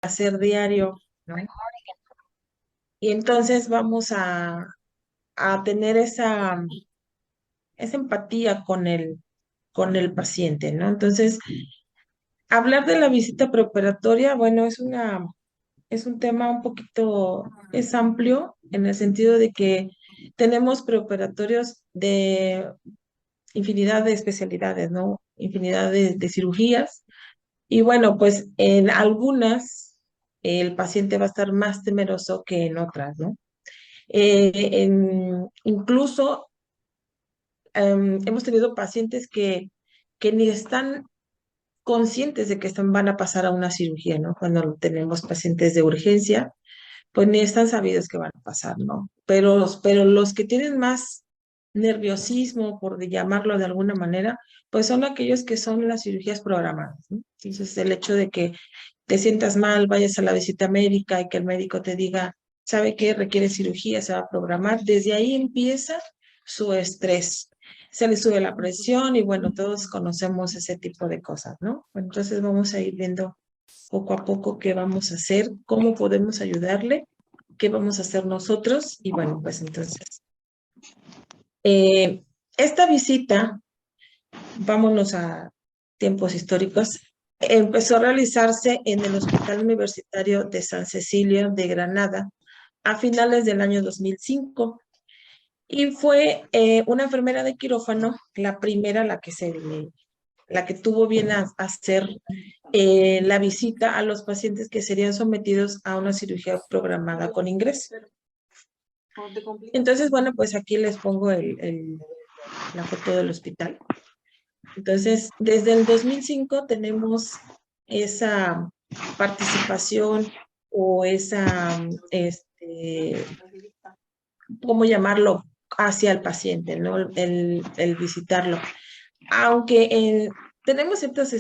hacer diario, ¿no? Y entonces vamos a tener esa empatía con el paciente, ¿no? Entonces, hablar de la visita preoperatoria, bueno, es un tema un poquito, es amplio en el sentido de que tenemos preoperatorios de infinidad de especialidades, ¿no? Infinidad de cirugías. Y bueno, pues en algunas el paciente va a estar más temeroso que en otras, ¿no? Incluso hemos tenido pacientes que ni están conscientes de que van a pasar a una cirugía, ¿no? Cuando tenemos pacientes de urgencia, pues ni están sabidos que van a pasar, ¿no? Pero los que tienen más nerviosismo, por llamarlo de alguna manera, pues son aquellos que son las cirugías programadas, ¿no? Entonces, el hecho de que te sientas mal, vayas a la visita médica y que el médico te diga, ¿sabe qué? Requiere cirugía, se va a programar. Desde ahí empieza su estrés. Se le sube la presión y bueno, todos conocemos ese tipo de cosas, ¿no? Bueno, entonces vamos a ir viendo poco a poco qué vamos a hacer, cómo podemos ayudarle, qué vamos a hacer nosotros y bueno, pues entonces, eh, esta visita, vámonos a tiempos históricos, empezó a realizarse en el Hospital Universitario de San Cecilio de Granada a finales del año 2005 y fue una enfermera de quirófano, la primera la que tuvo bien a hacer la visita a los pacientes que serían sometidos a una cirugía programada con ingreso. Entonces, bueno, pues aquí les pongo la foto del hospital. Entonces, desde el 2005 tenemos esa participación o ¿cómo llamarlo? Hacia el paciente, ¿no? El visitarlo. Aunque tenemos ciertas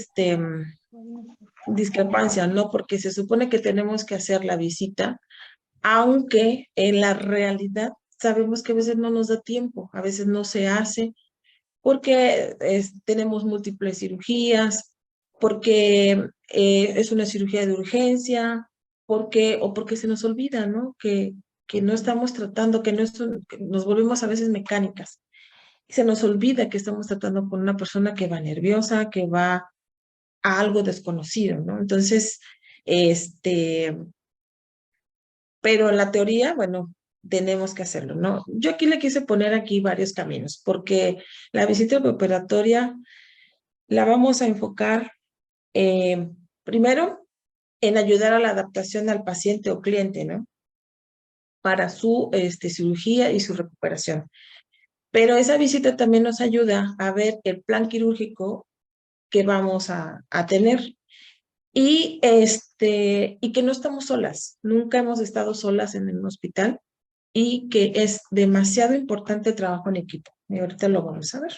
discrepancias, ¿no? Porque se supone que tenemos que hacer la visita, aunque en la realidad sabemos que a veces no nos da tiempo, a veces no se hace, porque tenemos múltiples cirugías, porque es una cirugía de urgencia, o porque se nos olvida, ¿no? Que no estamos tratando, que nos volvemos a veces mecánicas. Se nos olvida que estamos tratando con una persona que va nerviosa, que va a algo desconocido, ¿no? Entonces, este, pero en la teoría, bueno, tenemos que hacerlo, ¿no? Yo aquí le quise poner aquí varios caminos, porque la visita preoperatoria la vamos a enfocar primero en ayudar a la adaptación al paciente o cliente, ¿no? Para su cirugía y su recuperación. Pero esa visita también nos ayuda a ver el plan quirúrgico que vamos a tener. Y que no estamos solas, nunca hemos estado solas en un hospital y que es demasiado importante el trabajo en equipo. Y ahorita lo vamos a ver.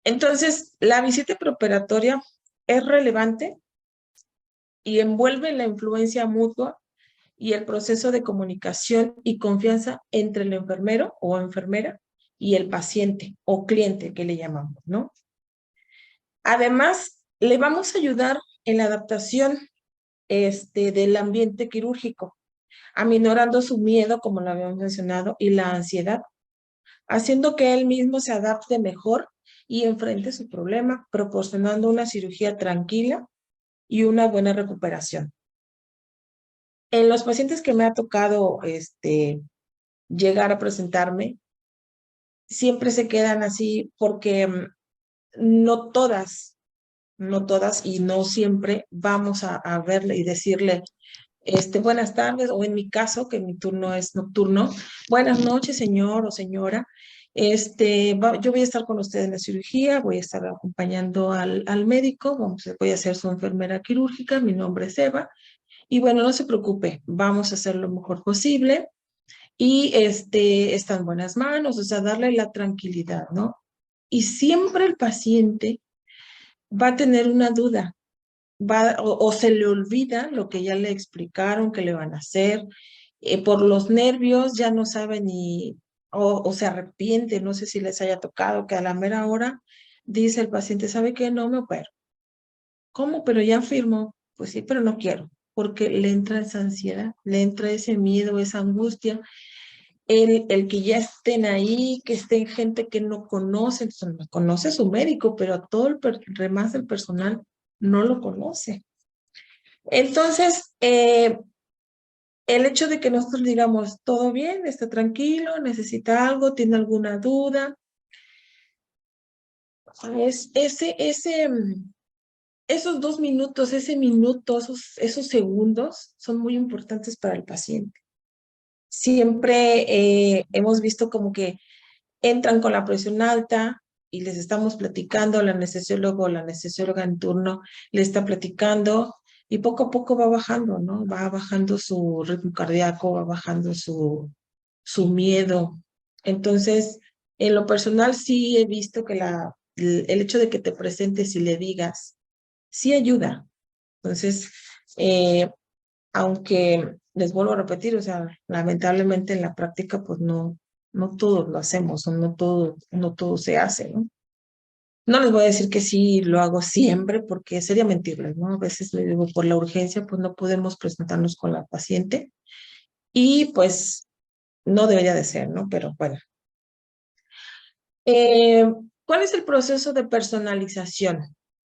Entonces, la visita preoperatoria es relevante y envuelve la influencia mutua y el proceso de comunicación y confianza entre el enfermero o enfermera y el paciente o cliente que le llamamos, ¿no? Además, le vamos a ayudar en la adaptación del ambiente quirúrgico, aminorando su miedo, como lo habíamos mencionado, y la ansiedad, haciendo que él mismo se adapte mejor y enfrente su problema, proporcionando una cirugía tranquila y una buena recuperación. En los pacientes que me ha tocado llegar a presentarme, siempre se quedan así porque no todas, no todas y no siempre vamos a verle y decirle, buenas tardes, o en mi caso, que mi turno es nocturno, buenas noches, señor o señora. Yo voy a estar con usted en la cirugía, voy a estar acompañando al médico, voy a ser su enfermera quirúrgica, mi nombre es Eva, y bueno, no se preocupe, vamos a hacer lo mejor posible y está en buenas manos, o sea, darle la tranquilidad, ¿no? Y siempre el paciente va a tener una duda, o se le olvida lo que ya le explicaron que le van a hacer, por los nervios ya no sabe o se arrepiente, no sé si les haya tocado, que a la mera hora dice el paciente, ¿sabe qué? No me opero. ¿Cómo? Pero ya firmó. pues sí, pero no quiero, porque le entra esa ansiedad, le entra ese miedo, esa angustia, el que ya estén ahí, que estén gente que no conoce, entonces, no conoce su médico, pero a todo demás del personal no lo conoce. Entonces, el hecho de que nosotros digamos, todo bien, está tranquilo, necesita algo, tiene alguna duda, es esos 2 minutos, ese minuto, esos segundos son muy importantes para el paciente. Siempre hemos visto como que entran con la presión alta y les estamos platicando, el anestesiólogo o la anestesióloga en turno le está platicando y poco a poco va bajando, ¿no? Va bajando su ritmo cardíaco, va bajando su miedo. Entonces, en lo personal sí he visto que el hecho de que te presentes y le digas, sí ayuda. Entonces, aunque les vuelvo a repetir, o sea, lamentablemente en la práctica, pues no todos lo hacemos, o no todo se hace, ¿no? No les voy a decir que sí lo hago siempre, porque sería mentirles, ¿no? A veces le digo, por la urgencia, pues no podemos presentarnos con la paciente y pues no debería de ser, ¿no? Pero bueno. Eh, ¿Cuál es el proceso de personalización?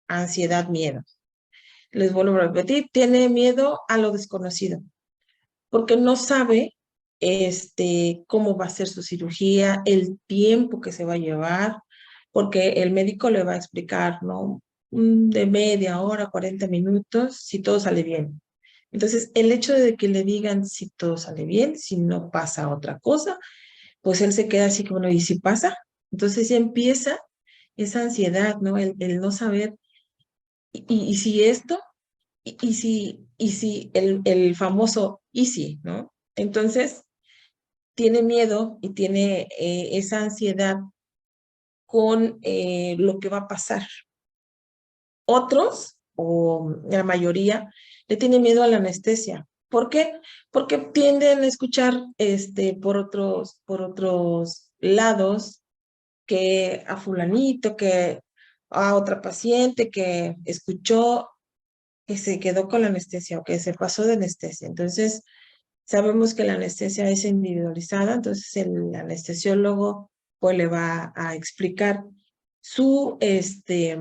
Ansiedad, miedo. Les vuelvo a repetir, tiene miedo a lo desconocido, porque no sabe cómo va a ser su cirugía, el tiempo que se va a llevar, porque el médico le va a explicar, ¿no? De media hora, 40 minutos, si todo sale bien. Entonces, el hecho de que le digan si todo sale bien, si no pasa otra cosa, pues él se queda así como, bueno, ¿y si pasa? Entonces ya empieza esa ansiedad, ¿no? El no saber, y si esto, y si el famoso y si, ¿no? Entonces, tiene miedo y tiene esa ansiedad con lo que va a pasar. Otros, o la mayoría, le tienen miedo a la anestesia. ¿Por qué? Porque tienden a escuchar por otros lados que a fulanito, que a otra paciente que escuchó que se quedó con la anestesia o que se pasó de anestesia. Entonces, sabemos que la anestesia es individualizada, entonces el anestesiólogo pues le va a explicar su, este,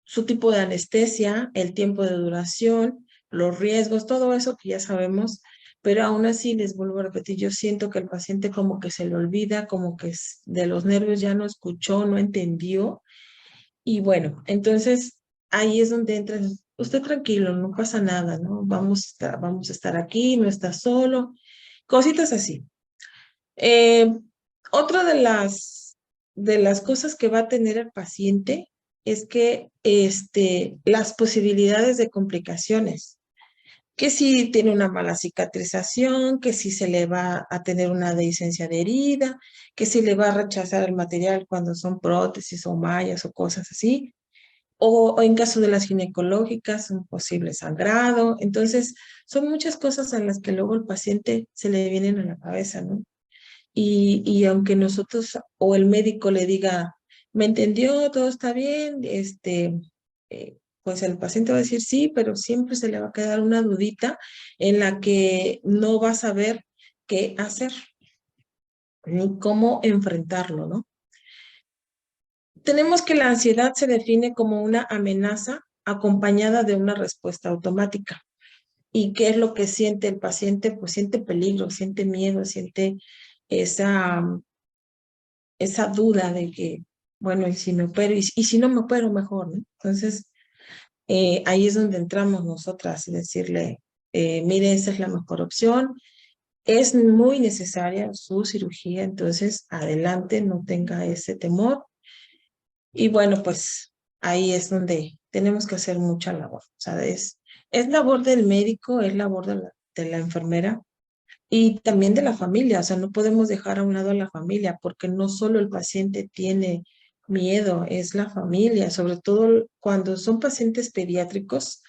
su tipo de anestesia, el tiempo de duración, los riesgos, todo eso que ya sabemos, pero aún así les vuelvo a repetir, yo siento que el paciente como que se le olvida, como que de los nervios ya no escuchó, no entendió, y bueno, entonces ahí es donde entra, usted tranquilo, no pasa nada, ¿no? Vamos a estar aquí, no está solo, cositas así. Eh, Otra de las cosas que va a tener el paciente es que las posibilidades de complicaciones, que si tiene una mala cicatrización, que si se le va a tener una dehiscencia de herida, que si le va a rechazar el material cuando son prótesis o mallas o cosas así, o en caso de las ginecológicas, un posible sangrado. Entonces, son muchas cosas a las que luego el paciente se le vienen a la cabeza, ¿no? Y aunque nosotros o el médico le diga, me entendió, todo está bien, pues el paciente va a decir sí, pero siempre se le va a quedar una dudita en la que no va a saber qué hacer ni cómo enfrentarlo, ¿no? Tenemos que la ansiedad se define como una amenaza acompañada de una respuesta automática. ¿Y qué es lo que siente el paciente? Pues siente peligro, siente miedo, siente esa, esa duda de que, bueno, ¿y si me opero? ¿Y si no me opero mejor, ¿no? Entonces, ahí es donde entramos nosotras y decirle, mire, esa es la mejor opción, es muy necesaria su cirugía, entonces adelante, no tenga ese temor. Y bueno, pues ahí es donde tenemos que hacer mucha labor, o sea, es labor del médico, es labor de la enfermera, y también de la familia, o sea, no podemos dejar a un lado a la familia, porque no solo el paciente tiene miedo, es la familia, sobre todo cuando son pacientes pediátricos,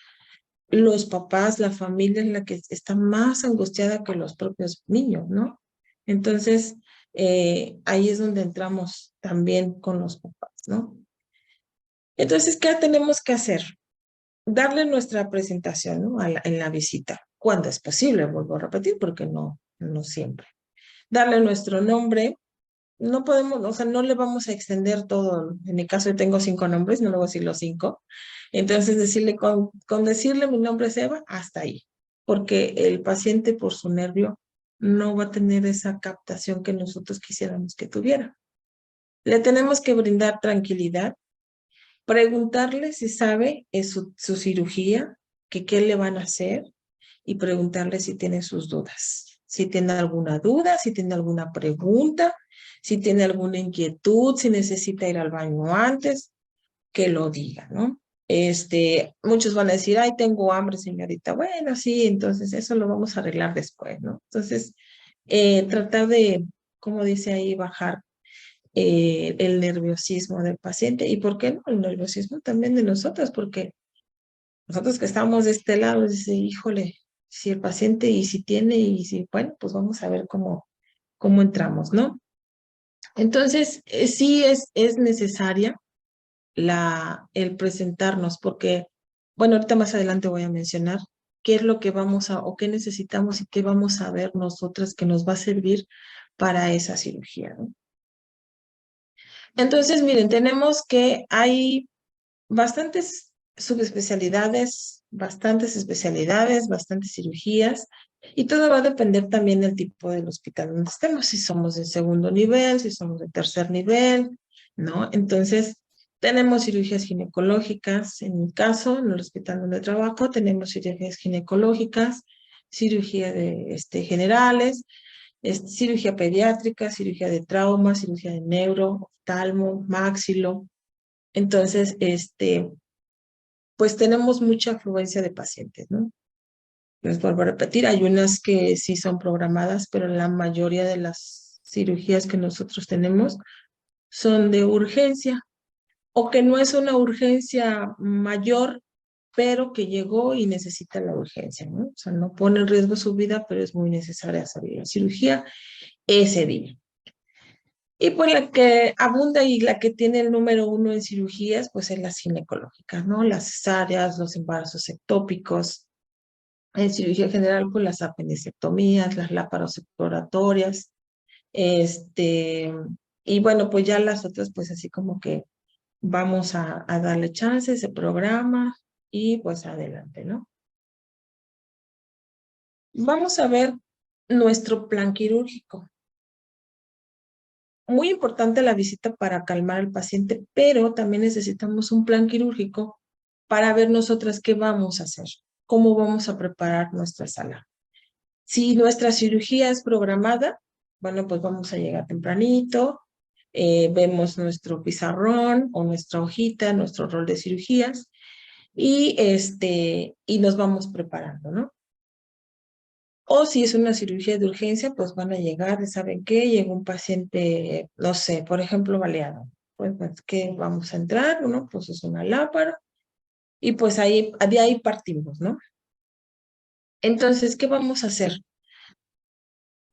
los papás, la familia es la que está más angustiada que los propios niños, ¿no? Entonces, ahí es donde entramos también con los papás, ¿no? Entonces, ¿qué tenemos que hacer? darle nuestra presentación, ¿no? En la visita, cuando es posible, vuelvo a repetir, porque no siempre. Darle nuestro nombre, no podemos, o sea, no le vamos a extender todo. En mi caso yo tengo 5 nombres, no le voy a decir los 5. Entonces decirle, con decirle mi nombre es Eva, hasta ahí. Porque el paciente por su nervio no va a tener esa captación que nosotros quisiéramos que tuviera. Le tenemos que brindar tranquilidad, preguntarle si sabe su cirugía, que qué le van a hacer, y preguntarle si tiene sus dudas. Si tiene alguna duda, si tiene alguna pregunta, si tiene alguna inquietud, si necesita ir al baño antes, que lo diga, ¿no? Muchos van a decir, ay, tengo hambre, señorita. Bueno, sí, entonces eso lo vamos a arreglar después, ¿no? Entonces, tratar de, como dice ahí, bajar el nerviosismo del paciente y, ¿por qué no? El nerviosismo también de nosotros, porque nosotros que estamos de este lado, dice, híjole, si el paciente y si tiene y si, bueno, pues vamos a ver cómo entramos, ¿no? Entonces, sí es necesaria el presentarnos, porque, bueno, ahorita más adelante voy a mencionar qué es lo que vamos a, o qué necesitamos y qué vamos a ver nosotras que nos va a servir para esa cirugía, ¿no? Entonces, miren, tenemos que hay bastantes subespecialidades, bastantes cirugías, y todo va a depender también del tipo del hospital donde estemos, si somos de segundo nivel, si somos de tercer nivel, ¿no? Entonces, tenemos cirugías ginecológicas, en mi caso, en el hospital donde trabajo, tenemos cirugías ginecológicas, cirugía de generales, cirugía pediátrica, cirugía de trauma, cirugía de neuro, oftalmo, maxilo. Entonces, pues tenemos mucha afluencia de pacientes, ¿no? Les vuelvo a repetir, hay unas que sí son programadas, pero la mayoría de las cirugías que nosotros tenemos son de urgencia, o que no es una urgencia mayor, pero que llegó y necesita la urgencia, ¿no? O sea, no pone en riesgo su vida, pero es muy necesaria salir a la cirugía ese día. Y pues la que abunda y la que tiene el número 1 en cirugías, pues es las ginecológicas, ¿no? Las cesáreas, los embarazos ectópicos. En cirugía general, pues las apendicectomías, las laparosectoratorias, y bueno, pues ya las otras, pues así como que vamos a darle chance, se programa y pues adelante, ¿no? Vamos a ver nuestro plan quirúrgico. Muy importante la visita para calmar al paciente, pero también necesitamos un plan quirúrgico para ver nosotras qué vamos a hacer, cómo vamos a preparar nuestra sala. Si nuestra cirugía es programada, bueno, pues vamos a llegar tempranito, vemos nuestro pizarrón o nuestra hojita, nuestro rol de cirugías, y nos vamos preparando, ¿no? O si es una cirugía de urgencia, pues van a llegar, ¿saben qué? Llega un paciente, no sé, por ejemplo, baleado. Pues ¿qué vamos a entrar? ¿No? Pues es una lápara. Y pues ahí, de ahí partimos, ¿no? Entonces, ¿qué vamos a hacer?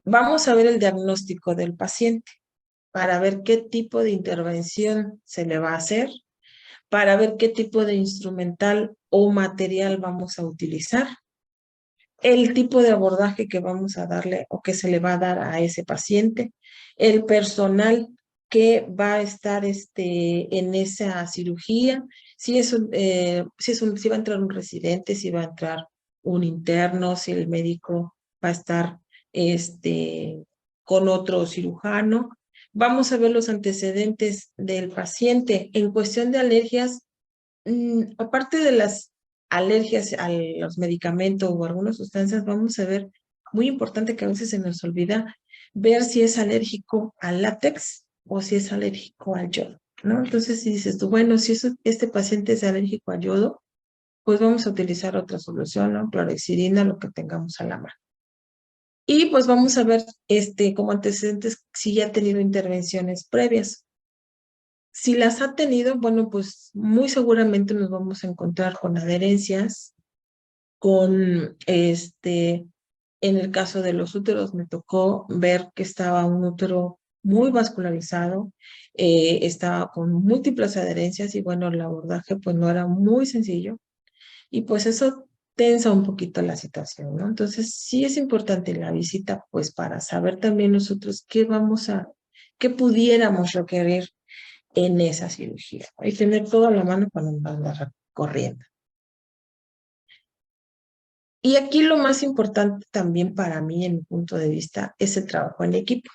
Vamos a ver el diagnóstico del paciente para ver qué tipo de intervención se le va a hacer, para ver qué tipo de instrumental o material vamos a utilizar, el tipo de abordaje que vamos a darle o que se le va a dar a ese paciente, el personal que va a estar en esa cirugía, si va a entrar un residente, si va a entrar un interno, si el médico va a estar con otro cirujano. Vamos a ver los antecedentes del paciente. En cuestión de alergias, aparte de las alergias a los medicamentos o algunas sustancias, vamos a ver, muy importante que a veces se nos olvida, ver si es alérgico al látex o si es alérgico al yodo, ¿no? Entonces, si dices tú, bueno, si este paciente es alérgico al yodo, pues vamos a utilizar otra solución, ¿no? Clorexidina, lo que tengamos a la mano. Y pues vamos a ver, como antecedentes, si ya ha tenido intervenciones previas. Si las ha tenido, bueno, pues muy seguramente nos vamos a encontrar con adherencias, en el caso de los úteros me tocó ver que estaba un útero muy vascularizado, estaba con múltiples adherencias y bueno, el abordaje pues no era muy sencillo. y pues eso tensa un poquito la situación, ¿no? Entonces sí es importante la visita, pues para saber también nosotros qué pudiéramos requerir en esa cirugía, ¿no? Y tener todo a la mano para no andar corriendo. Y aquí lo más importante también para mí, en mi punto de vista, es el trabajo en equipo.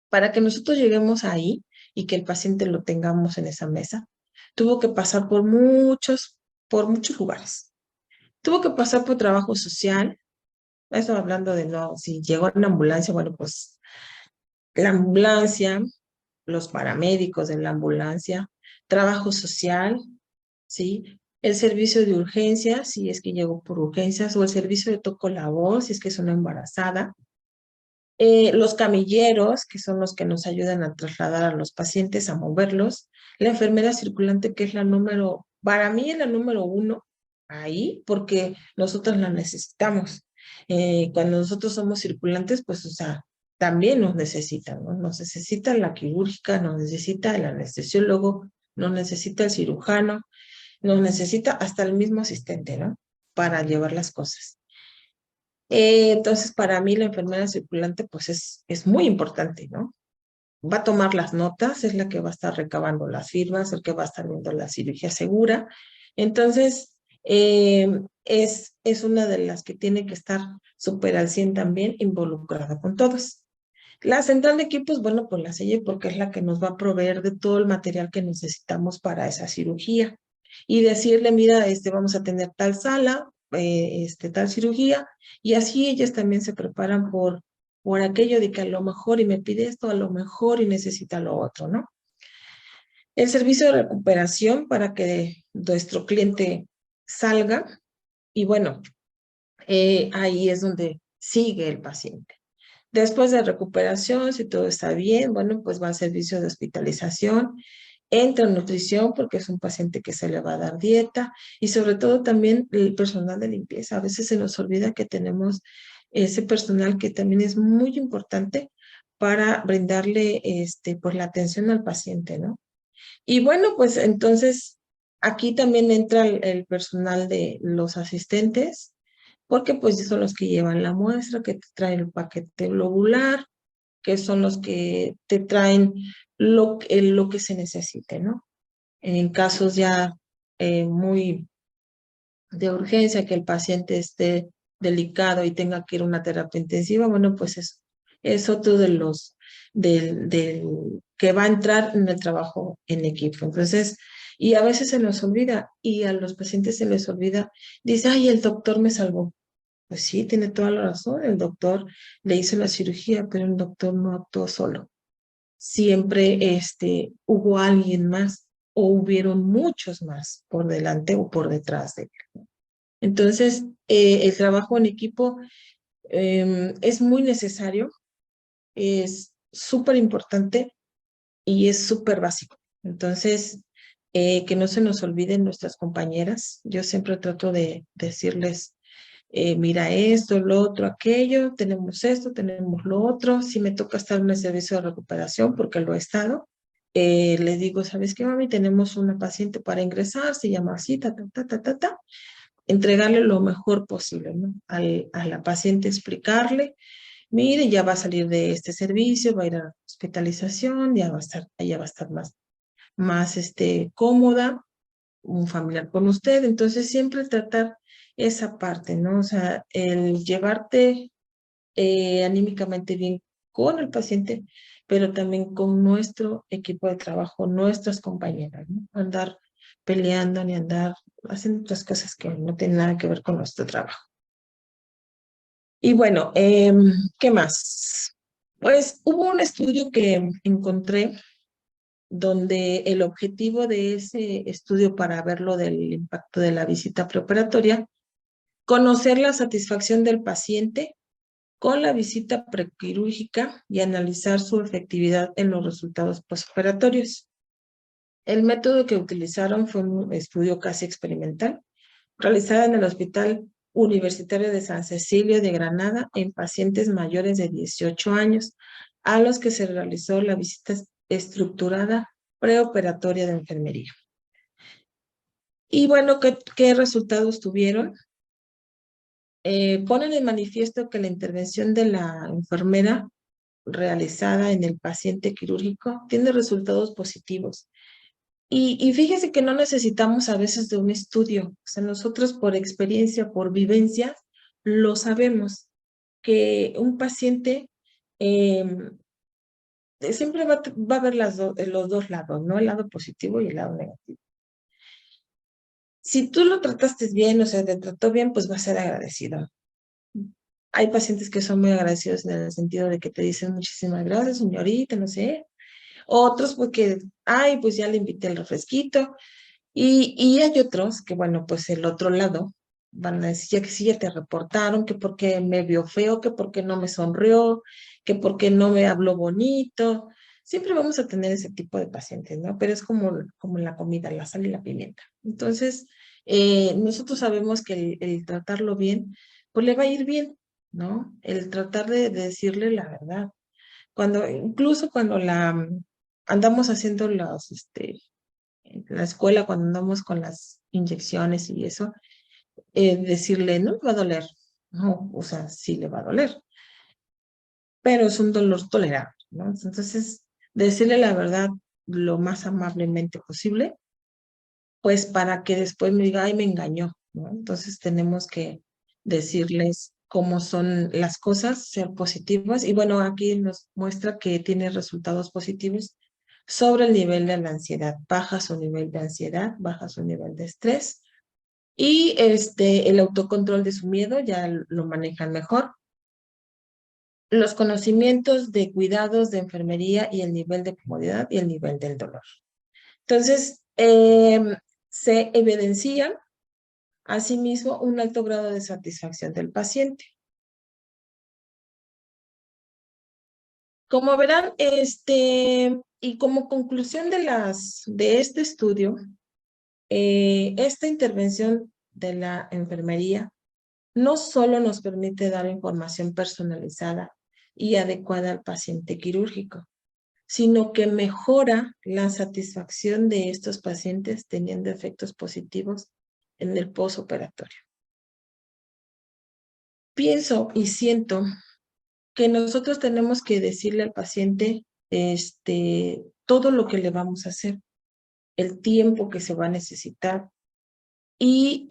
Para que nosotros lleguemos ahí y que el paciente lo tengamos en esa mesa, tuvo que pasar por muchos lugares. Tuvo que pasar por trabajo social. Eso hablando de no, si llegó en ambulancia, bueno, pues la ambulancia, los paramédicos de la ambulancia, trabajo social, ¿sí? El servicio de urgencias, si es que llegó por urgencias, o el servicio de toco labor, si es que es una embarazada, los camilleros, que son los que nos ayudan a trasladar a los pacientes, a moverlos, la enfermera circulante, que es para mí es la número uno ahí, porque nosotros la necesitamos. Cuando nosotros somos circulantes, pues, o sea, también nos necesitan, ¿no? Nos necesita la quirúrgica, nos necesita el anestesiólogo, nos necesita el cirujano, nos necesita hasta el mismo asistente, ¿no? Para llevar las cosas. Entonces, para mí la enfermera circulante, pues es muy importante, ¿no? Va a tomar las notas, es la que va a estar recabando las firmas, el que va a estar viendo la cirugía segura. Entonces, es una de las que tiene que estar súper al 100 también involucrada con todos. La central de equipos, bueno, pues la sellé porque es la que nos va a proveer de todo el material que necesitamos para esa cirugía. Y decirle, mira, vamos a tener tal sala, tal cirugía, y así ellas también se preparan por aquello de que a lo mejor y me pide esto, a lo mejor y necesita lo otro, ¿no? El servicio de recuperación para que nuestro cliente salga, y bueno, ahí es donde sigue el paciente. Después de recuperación, si todo está bien, bueno, pues va al servicio de hospitalización, entra en nutrición porque es un paciente que se le va a dar dieta y sobre todo también el personal de limpieza. A veces se nos olvida que tenemos ese personal que también es muy importante para brindarle pues la atención al paciente, ¿no? Y bueno, pues entonces aquí también entra el personal de los asistentes, porque pues son los que llevan la muestra, que te traen el paquete globular, que son los que te traen lo que se necesite, ¿no? En casos ya muy de urgencia, que el paciente esté delicado y tenga que ir a una terapia intensiva, bueno, pues es otro de del que va a entrar en el trabajo en equipo. Entonces, y a veces se nos olvida, y a los pacientes se les olvida, dice, ay, el doctor me salvó. Pues sí, tiene toda la razón, el doctor le hizo la cirugía, pero el doctor no actuó solo. Siempre hubo alguien más o hubieron muchos más por delante o por detrás de él. Entonces, el trabajo en equipo es muy necesario, es súper importante y es súper básico. Entonces, que no se nos olviden nuestras compañeras. Yo siempre trato de decirles, mira esto, lo otro, aquello, tenemos esto, tenemos lo otro. Si me toca estar en el servicio de recuperación, porque lo he estado, les digo, ¿sabes qué, mami? Tenemos una paciente para ingresar, se llama así, entregarle lo mejor posible, ¿no? A la paciente explicarle, mire, ya va a salir de este servicio, va a ir a hospitalización, ya va a estar más cómoda, un familiar con usted, entonces siempre tratar esa parte, ¿no? O sea, el llevarte anímicamente bien con el paciente, pero también con nuestro equipo de trabajo, nuestras compañeras, ¿no? Andar peleando ni andar haciendo otras cosas que no tienen nada que ver con nuestro trabajo. Y bueno, ¿qué más? Pues hubo un estudio que encontré donde el objetivo de ese estudio para ver lo del impacto de la visita preoperatoria, conocer la satisfacción del paciente con la visita prequirúrgica y analizar su efectividad en los resultados postoperatorios. El método que utilizaron fue un estudio casi experimental, realizado en el Hospital Universitario de San Cecilio de Granada en pacientes mayores de 18 años, a los que se realizó la visita estructurada preoperatoria de enfermería. Y bueno, ¿qué resultados tuvieron? Ponen en manifiesto que la intervención de la enfermera realizada en el paciente quirúrgico tiene resultados positivos. Y fíjese que no necesitamos a veces de un estudio, o sea, nosotros por experiencia, por vivencia, lo sabemos, que un paciente eh, siempre va a haber los dos lados, ¿no? El lado positivo y el lado negativo. Si tú lo trataste bien, o sea, te trató bien, pues va a ser agradecido. Hay pacientes que son muy agradecidos en el sentido de que te dicen muchísimas gracias, señorita, no sé. Otros porque, ay, pues ya le invité el refresquito. Y hay otros que, bueno, pues el otro lado van a decir ya que sí, ya te reportaron, que porque me vio feo, que porque no me sonrió, que porque no me habló bonito. Siempre vamos a tener ese tipo de pacientes, ¿no? Pero es como la comida, la sal y la pimienta. Entonces, nosotros sabemos que el tratarlo bien, pues le va a ir bien, ¿no? El tratar de decirle la verdad. Incluso cuando andamos haciendo en la escuela, cuando andamos con las inyecciones y eso, decirle, no le va a doler. No, o sea, sí le va a doler, pero es un dolor tolerable, ¿no? Entonces, decirle la verdad lo más amablemente posible, pues para que después me diga, ay, me engañó, ¿no? Entonces tenemos que decirles cómo son las cosas, ser positivas. Y bueno, aquí nos muestra que tiene resultados positivos sobre el nivel de la ansiedad. Baja su nivel de ansiedad, baja su nivel de estrés. Y el autocontrol de su miedo ya lo manejan mejor. Los conocimientos de cuidados de enfermería y el nivel de comodidad y el nivel del dolor. Entonces, se evidencia asimismo un alto grado de satisfacción del paciente. Como verán, y como conclusión de este estudio, esta intervención de la enfermería no solo nos permite dar información personalizada y adecuada al paciente quirúrgico, sino que mejora la satisfacción de estos pacientes teniendo efectos positivos en el posoperatorio. Pienso y siento que nosotros tenemos que decirle al paciente todo lo que le vamos a hacer, el tiempo que se va a necesitar y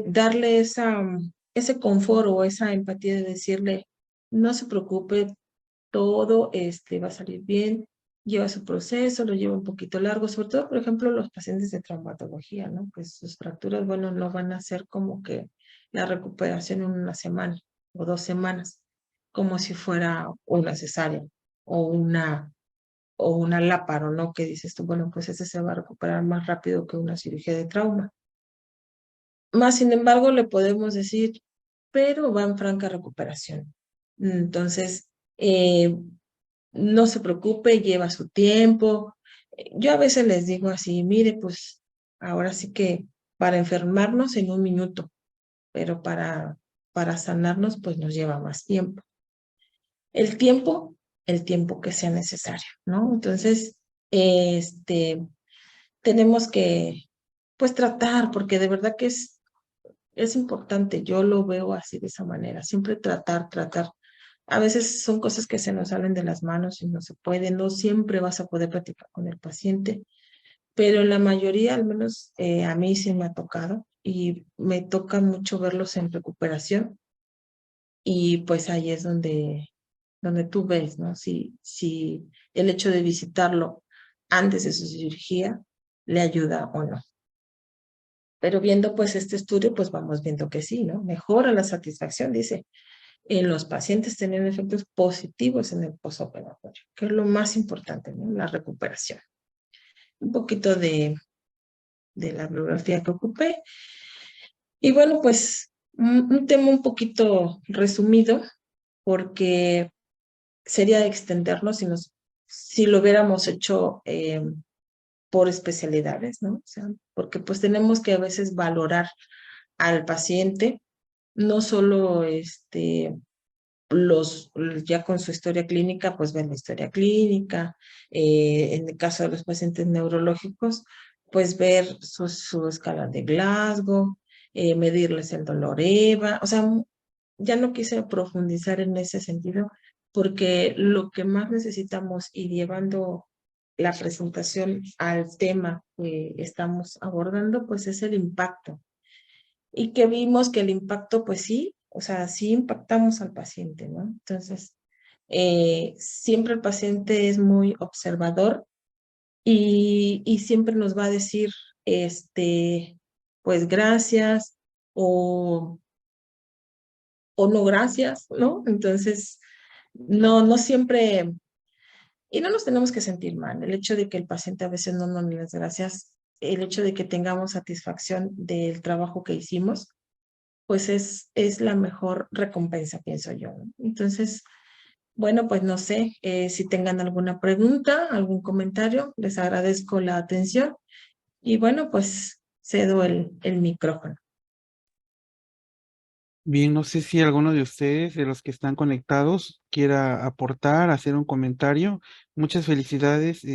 darle ese confort o esa empatía de decirle, no se preocupe, todo va a salir bien, lleva su proceso, lo lleva un poquito largo, sobre todo, por ejemplo, los pacientes de traumatología, ¿no? Pues sus fracturas, bueno, no van a ser como que la recuperación en una semana o 2 semanas, como si fuera una cesárea o una láparo, ¿no? Que dices tú, bueno, pues ese se va a recuperar más rápido que una cirugía de trauma. Más sin embargo, le podemos decir, pero va en franca recuperación. Entonces, no se preocupe, lleva su tiempo. Yo a veces les digo así, mire, pues ahora sí que para enfermarnos en 1 minuto, pero para sanarnos pues nos lleva más tiempo. El tiempo, el tiempo que sea necesario, ¿no? Entonces, tenemos que pues tratar, porque de verdad que es importante, yo lo veo así de esa manera, siempre tratar, tratar. A veces son cosas que se nos salen de las manos y no se puede, no siempre vas a poder platicar con el paciente, pero en la mayoría, al menos a mí sí me ha tocado y me toca mucho verlos en recuperación y pues ahí es donde tú ves, ¿no? Si el hecho de visitarlo antes de su cirugía le ayuda o no. Pero viendo pues este estudio, pues vamos viendo que sí, ¿no? Mejora la satisfacción, dice, en los pacientes teniendo efectos positivos en el posoperatorio, que es lo más importante, ¿no? La recuperación. Un poquito de la bibliografía que ocupé. Y bueno, pues un tema un poquito resumido, porque sería extendernos si lo hubiéramos hecho por especialidades, ¿no? O sea, porque pues tenemos que a veces valorar al paciente, no solo ya con su historia clínica, pues ven la historia clínica. En el caso de los pacientes neurológicos, pues ver su escala de Glasgow, medirles el dolor EVA, o sea, ya no quise profundizar en ese sentido porque lo que más necesitamos ir llevando la presentación al tema que estamos abordando, pues es el impacto. Y que vimos que el impacto, pues sí, o sea, sí impactamos al paciente, ¿no? Entonces, siempre el paciente es muy observador y siempre nos va a decir, pues gracias o, o no gracias, ¿no? Entonces, no siempre, y no nos tenemos que sentir mal. El hecho de que el paciente a veces no nos dé las gracias, el hecho de que tengamos satisfacción del trabajo que hicimos, pues es la mejor recompensa, pienso yo, ¿no? Entonces, bueno, pues no sé si tengan alguna pregunta, algún comentario, les agradezco la atención y bueno, pues cedo el micrófono. Bien, no sé si alguno de ustedes, de los que están conectados, quiera aportar, hacer un comentario. Muchas felicidades,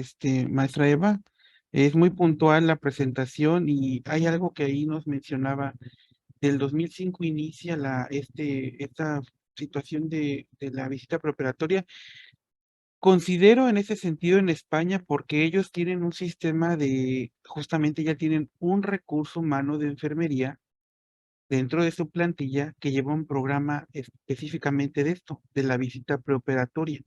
maestra Eva. Es muy puntual la presentación y hay algo que ahí nos mencionaba. Del 2005 inicia esta situación de la visita preoperatoria. Considero en ese sentido en España porque ellos tienen un sistema justamente ya tienen un recurso humano de enfermería dentro de su plantilla que lleva un programa específicamente de esto, de la visita preoperatoria.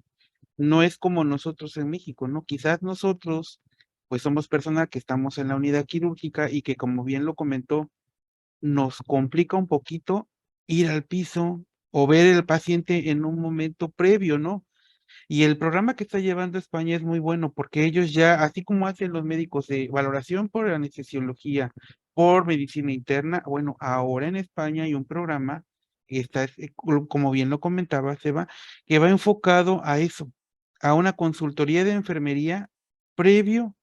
No es como nosotros en México, ¿no? Quizás nosotros, pues somos personas que estamos en la unidad quirúrgica y que, como bien lo comentó, nos complica un poquito ir al piso o ver el paciente en un momento previo, ¿no? Y el programa que está llevando España es muy bueno porque ellos ya, así como hacen los médicos de valoración por anestesiología, por medicina interna, bueno, ahora en España hay un programa que está, como bien lo comentaba Seba, que va enfocado a eso, a una consultoría de enfermería previo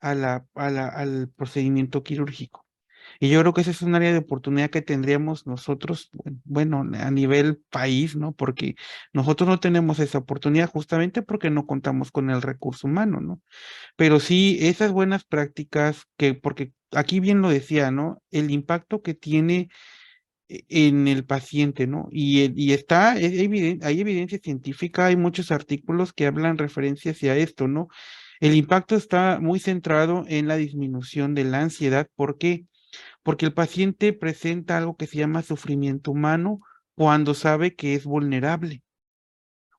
al procedimiento quirúrgico. Y yo creo que ese es un área de oportunidad que tendríamos nosotros, bueno, a nivel país, ¿no? Porque nosotros no tenemos esa oportunidad justamente porque no contamos con el recurso humano, ¿no? Pero sí, esas buenas prácticas porque aquí bien lo decía, ¿no? El impacto que tiene en el paciente, ¿no? Y hay evidencia científica, hay muchos artículos que hablan referencia hacia esto, ¿no? El impacto está muy centrado en la disminución de la ansiedad. ¿Por qué? Porque el paciente presenta algo que se llama sufrimiento humano cuando sabe que es vulnerable.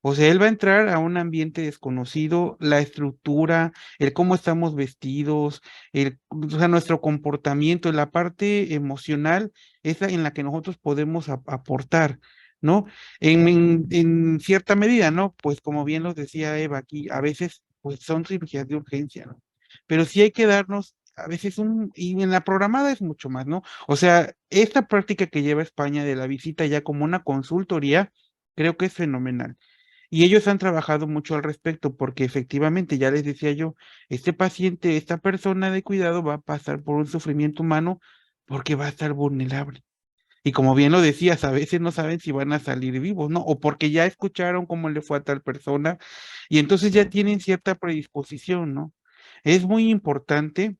O sea, él va a entrar a un ambiente desconocido, la estructura, el cómo estamos vestidos, o sea, nuestro comportamiento, la parte emocional, esa en la que nosotros podemos aportar, ¿no? En cierta medida, ¿no? Pues como bien lo decía Eva aquí, a veces pues son cirugías de urgencia, ¿no? Pero sí hay que darnos a veces y en la programada es mucho más, ¿no? O sea, esta práctica que lleva España de la visita ya como una consultoría, creo que es fenomenal. Y ellos han trabajado mucho al respecto porque efectivamente, ya les decía yo, este paciente, esta persona de cuidado va a pasar por un sufrimiento humano porque va a estar vulnerable. Y como bien lo decías, a veces no saben si van a salir vivos, ¿no? O porque ya escucharon cómo le fue a tal persona y entonces ya tienen cierta predisposición, ¿no? Es muy importante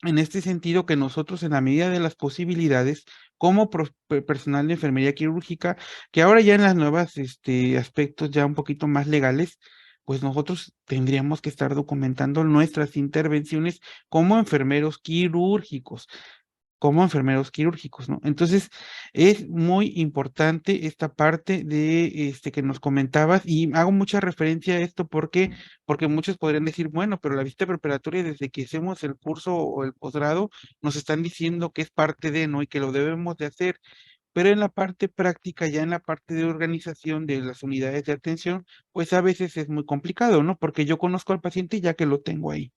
en este sentido que nosotros en la medida de las posibilidades, como personal de enfermería quirúrgica, que ahora ya en las nuevas aspectos ya un poquito más legales, pues nosotros tendríamos que estar documentando nuestras intervenciones como enfermeros quirúrgicos, ¿no? Entonces, es muy importante esta parte de que nos comentabas, y hago mucha referencia a esto porque muchos podrían decir, bueno, pero la visita preparatoria desde que hacemos el curso o el posgrado, nos están diciendo que es parte de, ¿no? Y que lo debemos de hacer. Pero en la parte práctica, ya en la parte de organización de las unidades de atención, pues a veces es muy complicado, ¿no? Porque yo conozco al paciente ya que lo tengo ahí.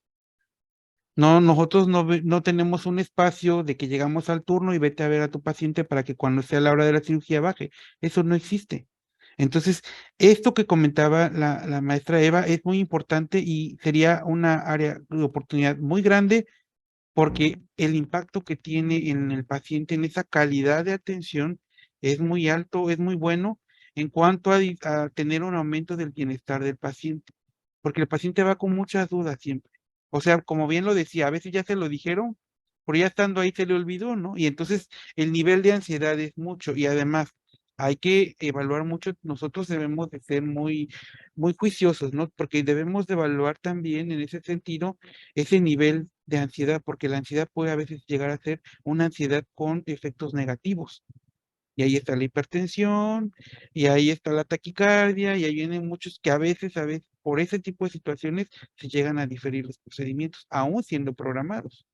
No, nosotros no tenemos un espacio de que llegamos al turno y vete a ver a tu paciente para que cuando sea la hora de la cirugía baje. Eso no existe. Entonces, esto que comentaba la maestra Eva es muy importante y sería una área de oportunidad muy grande porque el impacto que tiene en el paciente, en esa calidad de atención, es muy alto, es muy bueno en cuanto a tener un aumento del bienestar del paciente, porque el paciente va con muchas dudas siempre. O sea, como bien lo decía, a veces ya se lo dijeron, pero ya estando ahí se le olvidó, ¿no? Y entonces el nivel de ansiedad es mucho y además hay que evaluar mucho, nosotros debemos de ser muy juiciosos, ¿no? Porque debemos de evaluar también en ese sentido ese nivel de ansiedad, porque la ansiedad puede a veces llegar a ser una ansiedad con efectos negativos. Y ahí está la hipertensión, y ahí está la taquicardia, y ahí vienen muchos que a veces, por ese tipo de situaciones, se llegan a diferir los procedimientos, aún siendo programados.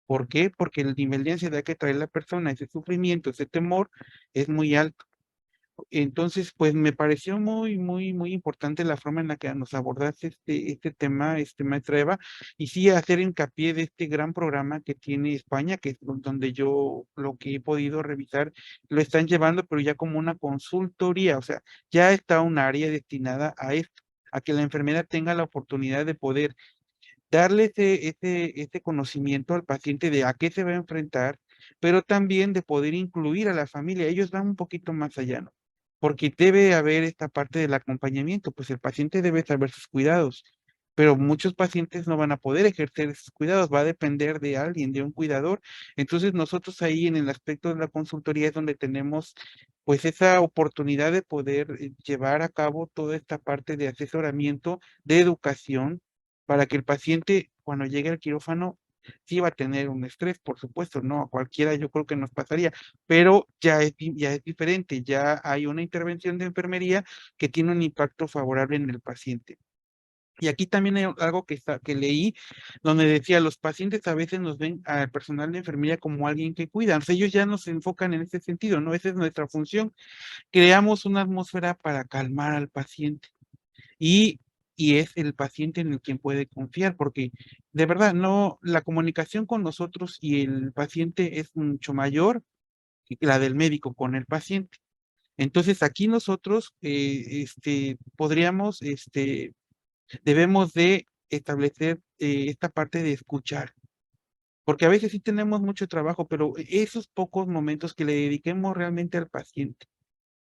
¿Por qué? Porque el nivel de ansiedad que trae la persona, ese sufrimiento, ese temor, es muy alto. Entonces, pues me pareció muy importante la forma en la que nos abordaste este tema, maestra Eva, y sí hacer hincapié de este gran programa que tiene España, que es donde yo lo que he podido revisar, lo están llevando, pero ya como una consultoría, o sea, ya está un área destinada a esto, a que la enfermera tenga la oportunidad de poder darle ese conocimiento al paciente de a qué se va a enfrentar, pero también de poder incluir a la familia. Ellos van un poquito más allá, ¿no? Porque debe haber esta parte del acompañamiento, pues el paciente debe saber sus cuidados, pero muchos pacientes no van a poder ejercer esos cuidados, va a depender de alguien, de un cuidador. Entonces nosotros ahí en el aspecto de la consultoría es donde tenemos pues esa oportunidad de poder llevar a cabo toda esta parte de asesoramiento, de educación para que el paciente cuando llegue al quirófano sí va a tener un estrés, por supuesto, no, a cualquiera yo creo que nos pasaría, pero ya es diferente, ya hay una intervención de enfermería que tiene un impacto favorable en el paciente. Y aquí también hay algo que leí, donde decía, los pacientes a veces nos ven al personal de enfermería como alguien que cuida, o sea, ellos ya nos enfocan en ese sentido, ¿no? Esa es nuestra función. Creamos una atmósfera para calmar al paciente y, y es el paciente en el quien puede confiar, porque de verdad, no, la comunicación con nosotros y el paciente es mucho mayor que la del médico con el paciente. Entonces, aquí nosotros podríamos, debemos de establecer esta parte de escuchar, porque a veces sí tenemos mucho trabajo, pero esos pocos momentos que le dediquemos realmente al paciente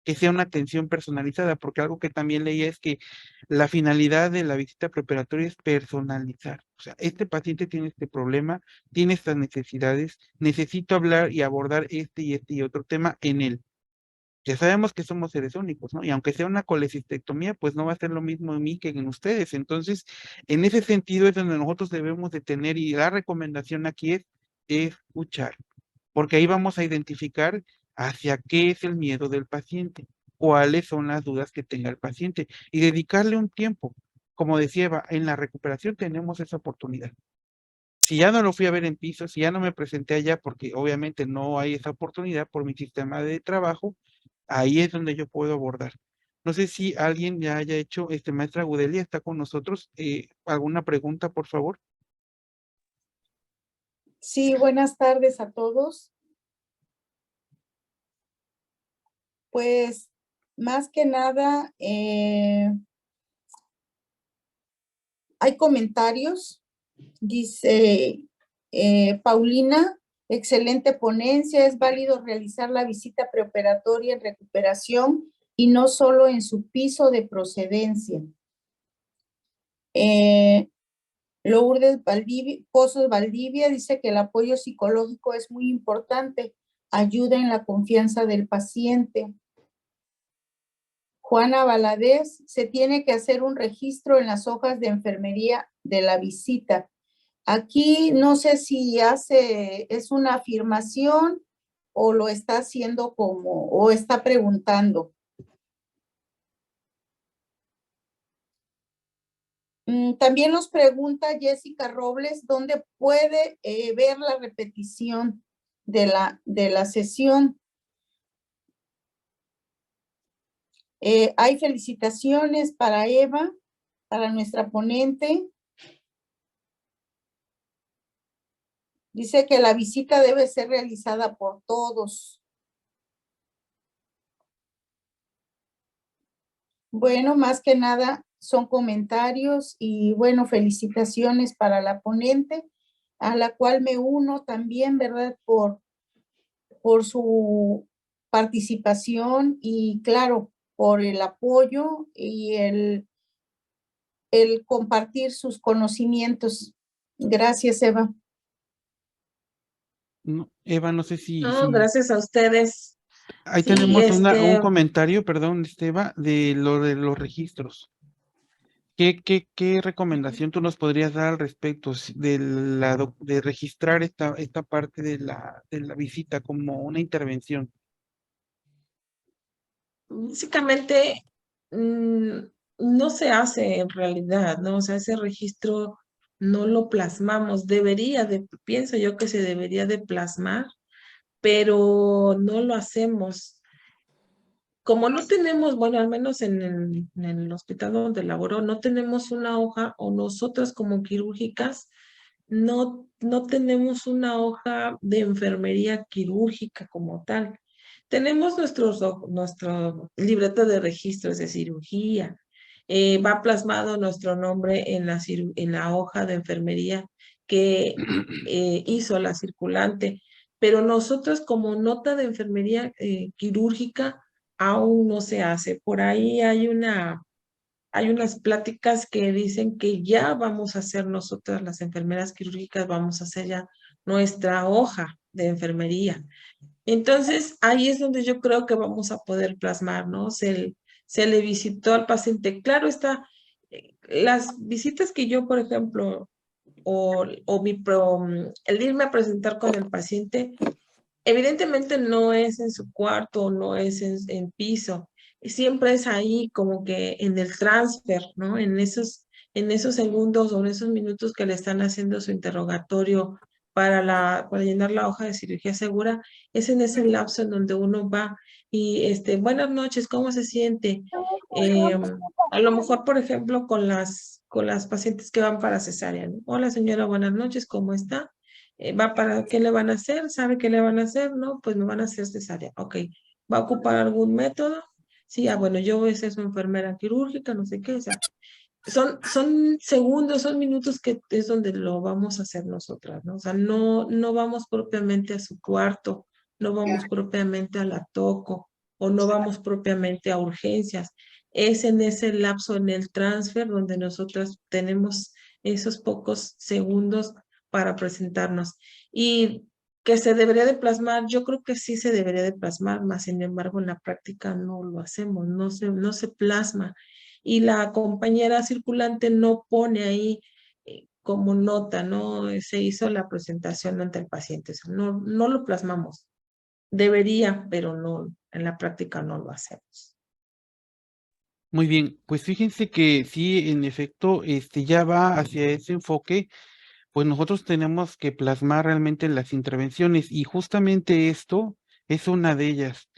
que sea una atención personalizada, porque algo que también leía es que la finalidad de la visita preparatoria es personalizar. O sea, este paciente tiene este problema, tiene estas necesidades, necesito hablar y abordar este y otro tema en él. Ya sabemos que somos seres únicos, ¿no? Y aunque sea una colecistectomía, pues no va a ser lo mismo en mí que en ustedes. Entonces, en ese sentido es donde nosotros debemos de tener, y la recomendación aquí es escuchar porque ahí vamos a identificar hacia qué es el miedo del paciente, cuáles son las dudas que tenga el paciente y dedicarle un tiempo. Como decía Eva, en la recuperación tenemos esa oportunidad. Si ya no lo fui a ver en piso, si ya no me presenté allá porque obviamente no hay esa oportunidad por mi sistema de trabajo, ahí es donde yo puedo abordar. No sé si alguien ya haya hecho, maestra Gudelia está con nosotros. ¿Alguna pregunta, por favor? Sí, buenas tardes a todos. Pues más que nada, hay comentarios. Dice Paulina, excelente ponencia, es válido realizar la visita preoperatoria en recuperación y no solo en su piso de procedencia. Lourdes Pozos Valdivia dice que el apoyo psicológico es muy importante, ayuda en la confianza del paciente. Juana Valadez, se tiene que hacer un registro en las hojas de enfermería de la visita. Aquí no sé si es una afirmación o lo está haciendo o está preguntando. También nos pregunta Jessica Robles, ¿dónde puede ver la repetición de la sesión? Hay felicitaciones para Eva, para nuestra ponente. Dice que la visita debe ser realizada por todos. Bueno, más que nada son comentarios y bueno, felicitaciones para la ponente, a la cual me uno también, ¿verdad? Por su participación y claro, por el apoyo y el compartir sus conocimientos. Gracias, Eva. No, Eva, no sé si, No, gracias a ustedes. ahí Sí, tenemos un comentario, perdón, Eva, de los registros. ¿Qué recomendación tú nos podrías dar al respecto de registrar esta parte de la visita como una intervención? básicamente mm, no se hace en realidad, ¿no? O sea, ese registro no lo plasmamos. Pienso yo que se debería de plasmar, pero no lo hacemos. Como no tenemos, bueno, al menos en el hospital donde laboró, no tenemos una hoja, o nosotras como quirúrgicas, no tenemos una hoja de enfermería quirúrgica como tal. Tenemos nuestro libreta de registros de cirugía. Va plasmado nuestro nombre en la hoja de enfermería que hizo la circulante, pero nosotros como nota de enfermería quirúrgica aún no se hace. Por ahí hay unas pláticas que dicen que ya vamos a hacer nosotras las enfermeras quirúrgicas, vamos a hacer ya nuestra hoja de enfermería. Entonces, ahí es donde yo creo que vamos a poder plasmar, ¿no? Se le visitó al paciente. Claro está, las visitas que yo, por ejemplo, el irme a presentar con el paciente, evidentemente no es en su cuarto, no es en piso, siempre es ahí como que en el transfer, ¿no? En esos segundos o en esos minutos que le están haciendo su interrogatorio para llenar la hoja de cirugía segura, es en ese lapso en donde uno va y, buenas noches, ¿cómo se siente? Eh, a lo mejor, por ejemplo, con las pacientes que van para cesárea, ¿no? Hola señora, buenas noches, ¿cómo está? Va para qué le van a hacer, sabe qué le van a hacer, ¿no? Pues me van a hacer cesárea. Ok, ¿va a ocupar algún método? Sí, bueno, yo voy a ser su enfermera quirúrgica, no sé qué, o sea, son segundos, son minutos que es donde lo vamos a hacer nosotras, ¿no? O sea, no vamos propiamente a su cuarto, no vamos propiamente a la toco o no vamos propiamente a urgencias. Es en ese lapso, en el transfer, donde nosotras tenemos esos pocos segundos para presentarnos. Y que se debería de plasmar, yo creo que sí se debería de plasmar, más sin embargo en la práctica no lo hacemos, no se plasma y la compañera circulante no pone ahí como nota, ¿no? Se hizo la presentación ante el paciente, o sea, no lo plasmamos. Debería, pero no, en la práctica no lo hacemos. Muy bien, pues fíjense que sí, en efecto, ya va hacia ese enfoque, pues nosotros tenemos que plasmar realmente las intervenciones y justamente esto es una de ellas.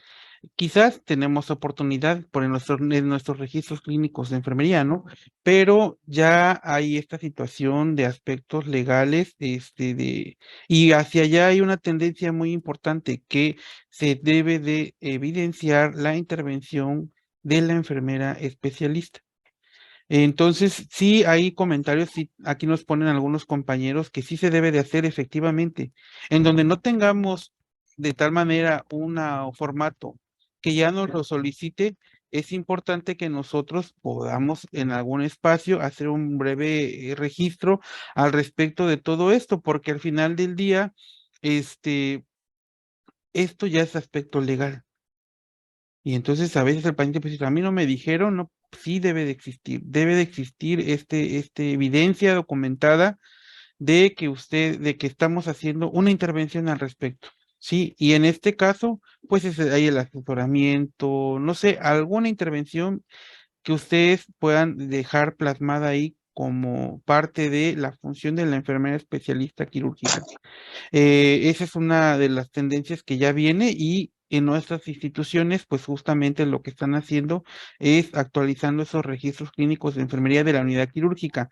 Quizás tenemos oportunidad por en nuestros registros clínicos de enfermería, ¿no? Pero ya hay esta situación de aspectos legales, y hacia allá hay una tendencia muy importante que se debe de evidenciar la intervención de la enfermera especialista. Entonces, sí hay comentarios, sí, aquí nos ponen algunos compañeros que sí se debe de hacer efectivamente, en donde no tengamos de tal manera un formato que ya nos lo solicite, es importante que nosotros podamos en algún espacio hacer un breve registro al respecto de todo esto, porque al final del día, esto ya es aspecto legal. Y entonces a veces el paciente pues dice, a mí no me dijeron, no, sí debe de existir evidencia documentada de que estamos haciendo una intervención al respecto. Sí, y en este caso, pues es ahí el asesoramiento, no sé, alguna intervención que ustedes puedan dejar plasmada ahí como parte de la función de la enfermera especialista quirúrgica. Esa es una de las tendencias que ya viene y en nuestras instituciones, pues justamente lo que están haciendo es actualizando esos registros clínicos de enfermería de la unidad quirúrgica.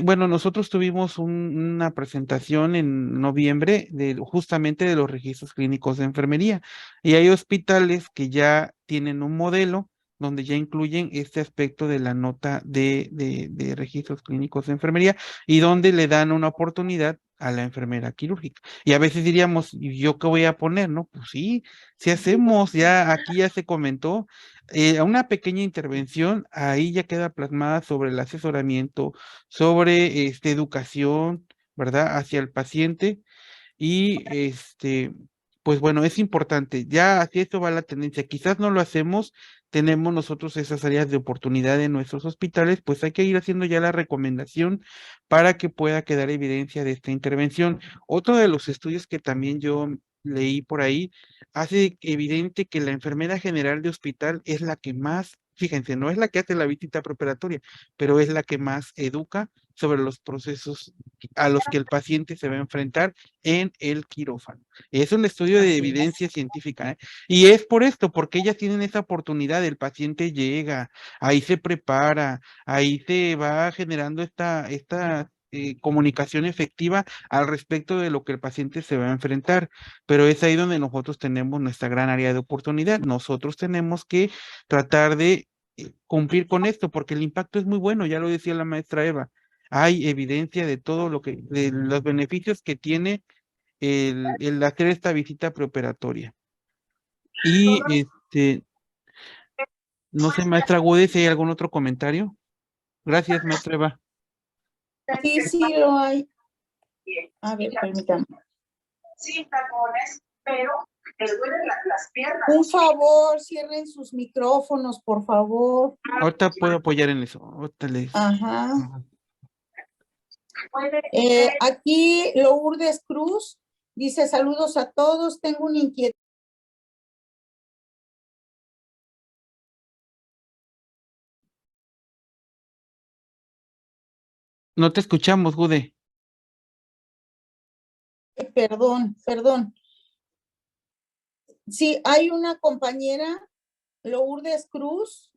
Bueno, nosotros tuvimos una presentación en noviembre justamente de los registros clínicos de enfermería y hay hospitales que ya tienen un modelo donde ya incluyen este aspecto de la nota de registros clínicos de enfermería y donde le dan una oportunidad a la enfermera quirúrgica. Y a veces diríamos, ¿y yo qué voy a poner? No, pues sí, si hacemos, ya aquí ya se comentó, una pequeña intervención, ahí ya queda plasmada sobre el asesoramiento, sobre educación, ¿verdad? Hacia el paciente y pues bueno, es importante, ya hacia esto va la tendencia, quizás no lo hacemos, tenemos nosotros esas áreas de oportunidad en nuestros hospitales, pues hay que ir haciendo ya la recomendación para que pueda quedar evidencia de esta intervención. Otro de los estudios que también yo leí por ahí hace evidente que la enfermera general de hospital es la que más, fíjense, no es la que hace la visita preoperatoria, pero es la que más educa sobre los procesos a los que el paciente se va a enfrentar en el quirófano. Es un estudio de Así es. evidencia científica, ¿eh? Y es por esto, porque ellas tienen esa oportunidad, el paciente llega, ahí se prepara, ahí se va generando esta comunicación efectiva al respecto de lo que el paciente se va a enfrentar, pero es ahí donde nosotros tenemos nuestra gran área de oportunidad. Nosotros tenemos que tratar de cumplir con esto, porque el impacto es muy bueno, ya lo decía la maestra Eva. Hay evidencia de todo lo que, de los beneficios que tiene el hacer esta visita preoperatoria. Y no sé, maestra Gude, si hay algún otro comentario. Gracias, maestra Eva. Sí, sí lo hay. A ver, permítame. Sí, tacones, pero te duelen las piernas. Un favor, cierren sus micrófonos, por favor. Ahorita puedo apoyar en eso. Ahorita les. Ajá. Ajá. Aquí Lourdes Cruz dice: saludos a todos, tengo una inquietud. No te escuchamos, Gude. Perdón. Sí, hay una compañera, Lourdes Cruz,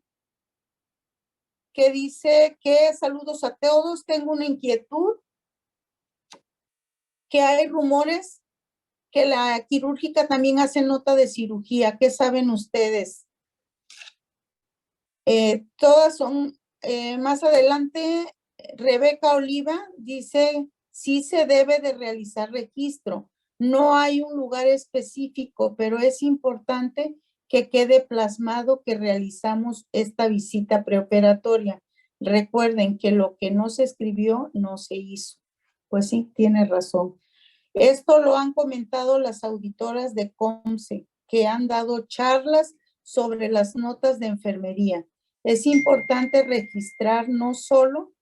que dice que saludos a todos, tengo una inquietud, que hay rumores que la quirúrgica también hace nota de cirugía. ¿Qué saben ustedes? Todas son, más adelante, Rebeca Oliva dice, sí se debe de realizar registro. No hay un lugar específico, pero es importante que quede plasmado que realizamos esta visita preoperatoria. Recuerden que lo que no se escribió no se hizo. Pues sí, tiene razón. Esto lo han comentado las auditoras de COMSE, que han dado charlas sobre las notas de enfermería. Es importante registrar no solo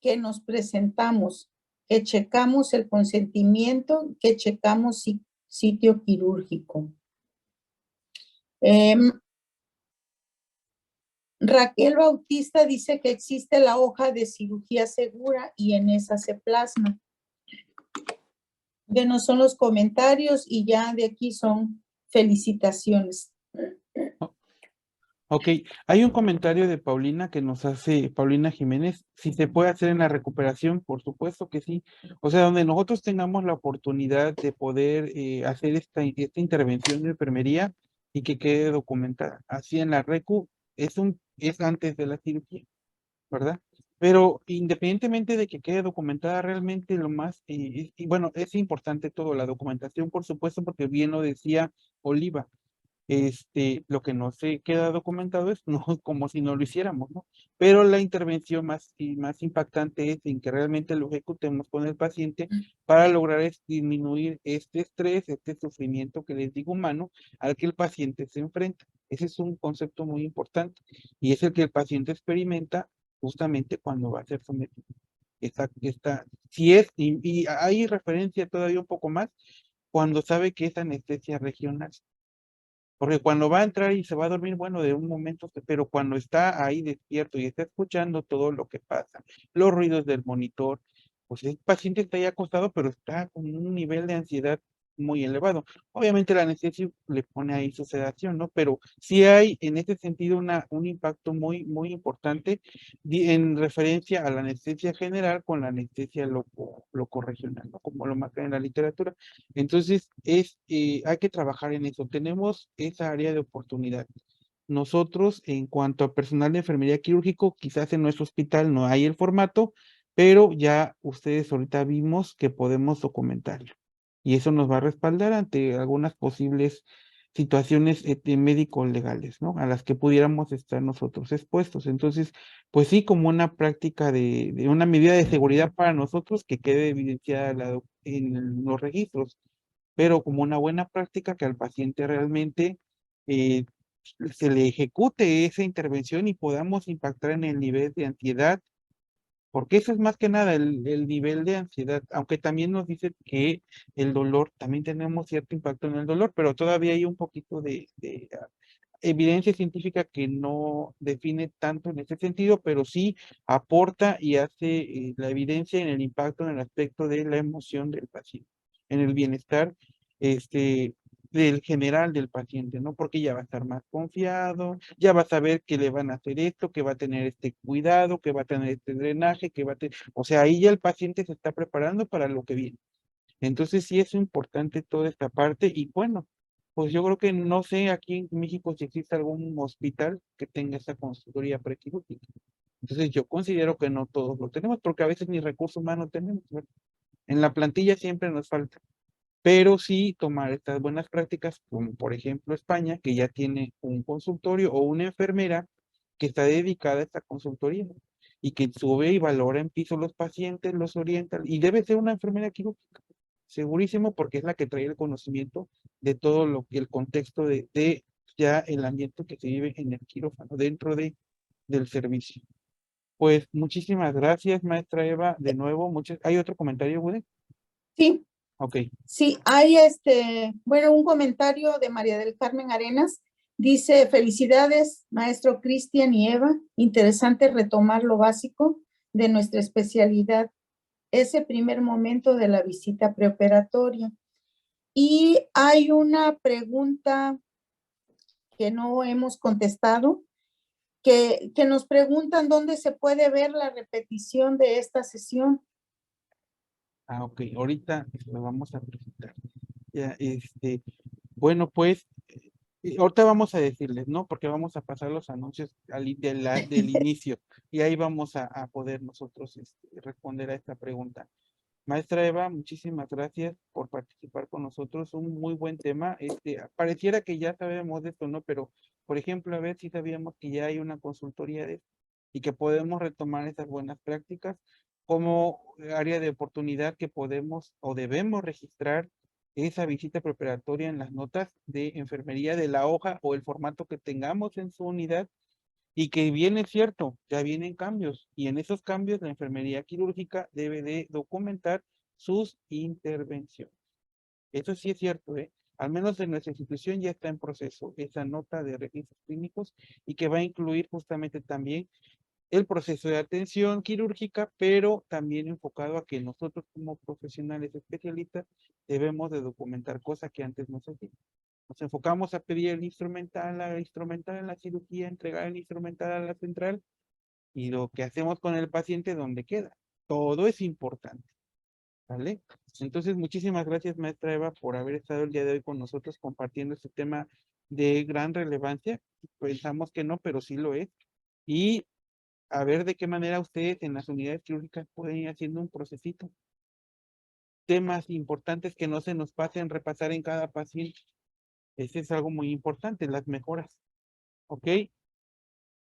que nos presentamos, que checamos el consentimiento, que checamos sitio quirúrgico. Raquel Bautista dice que existe la hoja de cirugía segura y en esa se plasma. De no son los comentarios y ya de aquí son felicitaciones. Ok, hay un comentario de Paulina que nos hace Paulina Jiménez. Si se puede hacer en la recuperación, por supuesto que sí. O sea, donde nosotros tengamos la oportunidad de poder hacer esta intervención de enfermería y que quede documentada. Así en la recu es antes de la cirugía, ¿verdad? Pero independientemente de que quede documentada realmente lo más, y bueno, es importante todo, la documentación, por supuesto, porque bien lo decía Oliva, lo que no se queda documentado es no, como si no lo hiciéramos, ¿no? Pero la intervención más impactante es en que realmente lo ejecutemos con el paciente para lograr disminuir este estrés, este sufrimiento que les digo humano, al que el paciente se enfrenta. Ese es un concepto muy importante y es el que el paciente experimenta justamente cuando va a ser sometido. Si es, y hay referencia todavía un poco más, cuando sabe que es anestesia regional. Porque cuando va a entrar y se va a dormir, bueno, de un momento, pero cuando está ahí despierto y está escuchando todo lo que pasa, los ruidos del monitor, pues el paciente está ahí acostado, pero está con un nivel de ansiedad muy elevado. Obviamente la anestesia le pone ahí su sedación, ¿no? Pero sí hay en ese sentido un impacto muy importante en referencia a la anestesia general con la anestesia locorregional, ¿no? Como lo marca en la literatura. Entonces, hay que trabajar en eso. Tenemos esa área de oportunidad. nosotros, en cuanto a personal de enfermería quirúrgico, quizás en nuestro hospital no hay el formato, pero ya ustedes ahorita vimos que podemos documentarlo. Y eso nos va a respaldar ante algunas posibles situaciones médico-legales, ¿no? A las que pudiéramos estar nosotros expuestos. Entonces, pues sí, como una práctica de una medida de seguridad para nosotros que quede evidenciada en los registros, pero como una buena práctica que al paciente realmente eh, se le ejecute esa intervención y podamos impactar en el nivel de ansiedad, porque eso es más que nada el nivel de ansiedad, aunque también nos dice que el dolor, también tenemos cierto impacto en el dolor, pero todavía hay un poquito de evidencia científica que no define tanto en ese sentido, pero sí aporta y hace la evidencia en el impacto en el aspecto de la emoción del paciente, en el bienestar del general del paciente, ¿no? Porque ya va a estar más confiado, ya va a saber que le van a hacer esto, que va a tener este cuidado, que va a tener este drenaje, que va a tener, o sea, ahí ya el paciente se está preparando para lo que viene. Entonces sí es importante toda esta parte y bueno, pues yo creo que no sé aquí en México si existe algún hospital que tenga esa consultoría prequirúrgica. Entonces yo considero que no todos lo tenemos porque a veces ni recursos humanos tenemos, ¿verdad? En la plantilla siempre nos falta, pero sí tomar estas buenas prácticas como por ejemplo España, que ya tiene un consultorio o una enfermera que está dedicada a esta consultoría y que sube y valora en piso los pacientes, los orienta y debe ser una enfermera quirúrgica. Segurísimo, porque es la que trae el conocimiento de todo lo que el contexto de ya el ambiente que se vive en el quirófano, dentro del servicio. Pues muchísimas gracias, maestra Eva. De nuevo, ¿hay otro comentario, Bude? Sí, Ok. sí, hay bueno, un comentario de María del Carmen Arenas. Dice, felicidades, maestro Cristian y Eva. Interesante retomar lo básico de nuestra especialidad, ese primer momento de la visita preoperatoria. Y hay una pregunta que no hemos contestado, que nos preguntan dónde se puede ver la repetición de esta sesión. Ah, ok. Ahorita lo vamos a presentar. Ya, bueno, pues, ahorita vamos a decirles, ¿no? Porque vamos a pasar los anuncios del inicio y ahí vamos a poder nosotros responder a esta pregunta. Maestra Eva, muchísimas gracias por participar con nosotros. Un muy buen tema. Pareciera que ya sabemos de esto, ¿no? Pero, por ejemplo, a ver si sabíamos que ya hay una consultoría de esto y que podemos retomar esas buenas prácticas como área de oportunidad que podemos o debemos registrar esa visita preparatoria en las notas de enfermería de la hoja o el formato que tengamos en su unidad y que bien es cierto, ya vienen cambios y en esos cambios la enfermería quirúrgica debe de documentar sus intervenciones. Eso sí es cierto, ¿eh? Al menos en nuestra institución ya está en proceso esa nota de registros clínicos y que va a incluir justamente también el proceso de atención quirúrgica, pero también enfocado a que nosotros como profesionales especialistas debemos de documentar cosas que antes no se hacían. Nos enfocamos a pedir el instrumental en la cirugía, entregar el instrumental a la central y lo que hacemos con el paciente, ¿dónde queda? Todo es importante, ¿vale? Entonces, muchísimas gracias, maestra Eva, por haber estado el día de hoy con nosotros compartiendo este tema de gran relevancia. Pensamos que no, pero sí lo es. Y a ver de qué manera ustedes en las unidades quirúrgicas pueden ir haciendo un procesito. Temas importantes que no se nos pasen repasar en cada paciente. Ese es algo muy importante, las mejoras. ¿Ok?